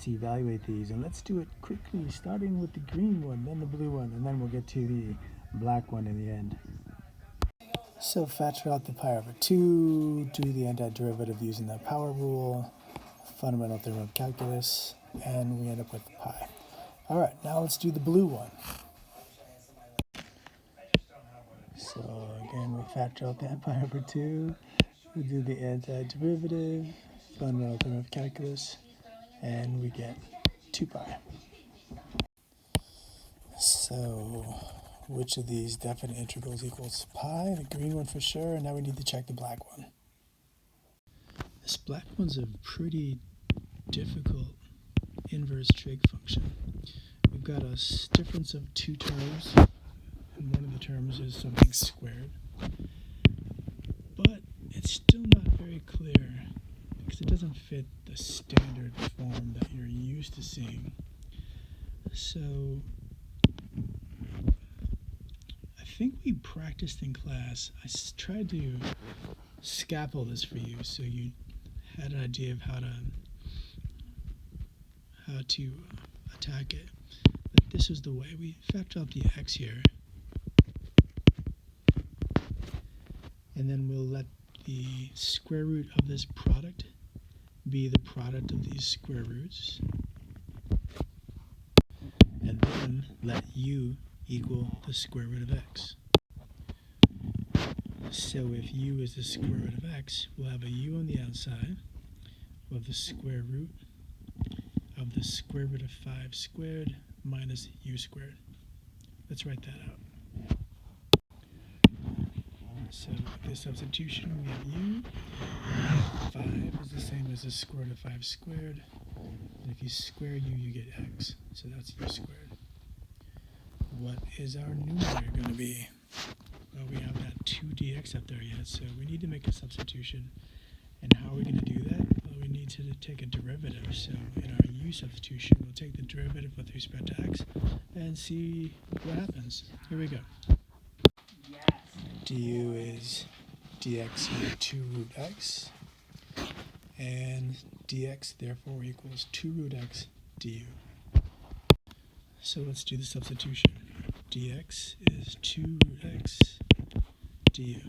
let's evaluate these, and let's do it quickly, starting with the green one, then the blue one, and then we'll get to the black one in the end. So factor out the pi over 2, do the antiderivative using the power rule, fundamental theorem of calculus, and we end up with pi. All right, now let's do the blue one. So again, we factor out that pi over 2, we do the antiderivative, fundamental theorem of calculus, and we get 2 pi. So which of these definite integrals equals pi? The green one for sure, and now we need to check the black one. This black one's a pretty difficult inverse trig function. We've got a difference of 2 terms, and one of the terms is something squared. But it's still not very clear because it doesn't fit the standard form that you're used to seeing. So I think we practiced in class. I tried to scaffold this for you so you had an idea of how to attack it. But this is the way. We factor out the x here, and then we'll let the square root of this product be the product of these square roots, and then let u equal the square root of x. So if u is the square root of x, we'll have a u on the outside. We'll have the square root of the square root of 5 squared minus u squared. Let's write that out. So with this substitution, we have u. 5 is the same as the square root of 5 squared. And if you square u, you get x. So that's u squared. What is our numerator going to be? Well, we have that 2dx up there yet, so we need to make a substitution. And how are we going to do that? Well, we need to take a derivative. So in our u substitution, we'll take the derivative with respect to x and see what happens. Here we go. Du is dx over 2 root x, and dx therefore equals 2 root x du. So let's do the substitution. Dx is 2 root x du.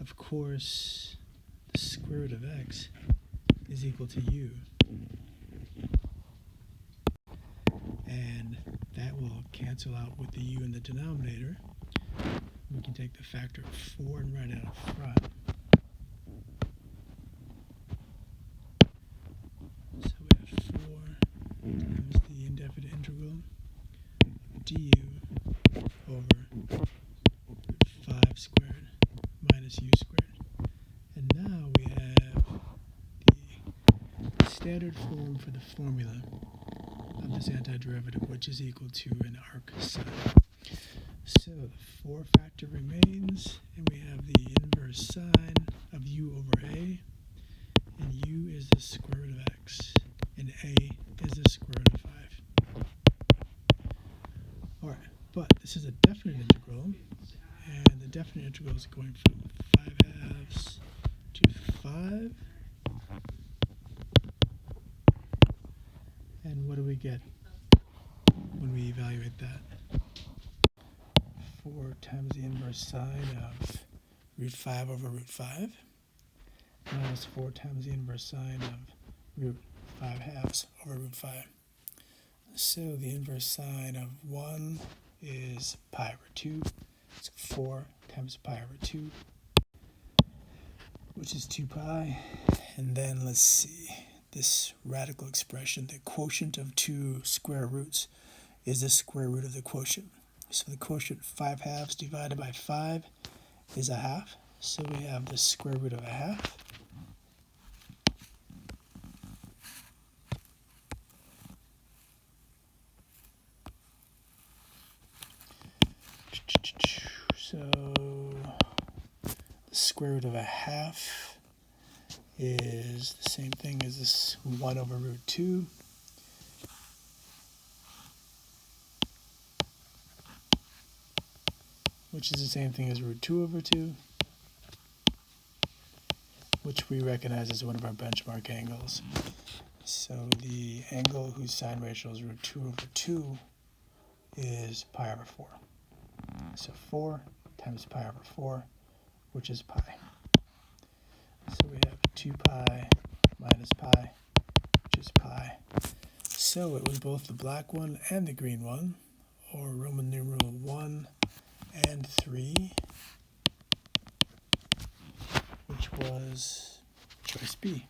Of course, the square root of x is equal to u. And that will cancel out with the u in the denominator. We can take the factor of 4 and write it out front. So we have 4 times the indefinite integral du over root 5 squared minus u squared. And now we have the standard form for the formula of this antiderivative, which is equal to an arc sine. So the 4 factor remains, and we have the inverse sine of u over a, and u is the square root of x, and a is the square root of 5. Alright, but this is a definite integral, and the definite integral is going from 5 halves to 5. And what do we get when we evaluate that? 4 times the inverse sine of root 5 over root 5 minus 4 times the inverse sine of root 5 halves over root 5. So the inverse sine of 1 is pi over 2. So 4 times pi over 2, which is 2 pi. And then let's see. This radical expression, the quotient of 2 square roots, is the square root of the quotient. So the quotient 5 halves divided by 5 is a half. So we have the square root of a half. So the square root of a half is the same thing as this 1 over root 2. Which is the same thing as root 2 over 2. which we recognize as one of our benchmark angles. So the angle whose sine ratio is root 2 over 2 is pi over 4. So 4 times pi over 4, which is pi. So we have 2 pi minus pi, which is pi. So it was both the black one and the green one, or Roman numeral 1 and 3, which was choice B.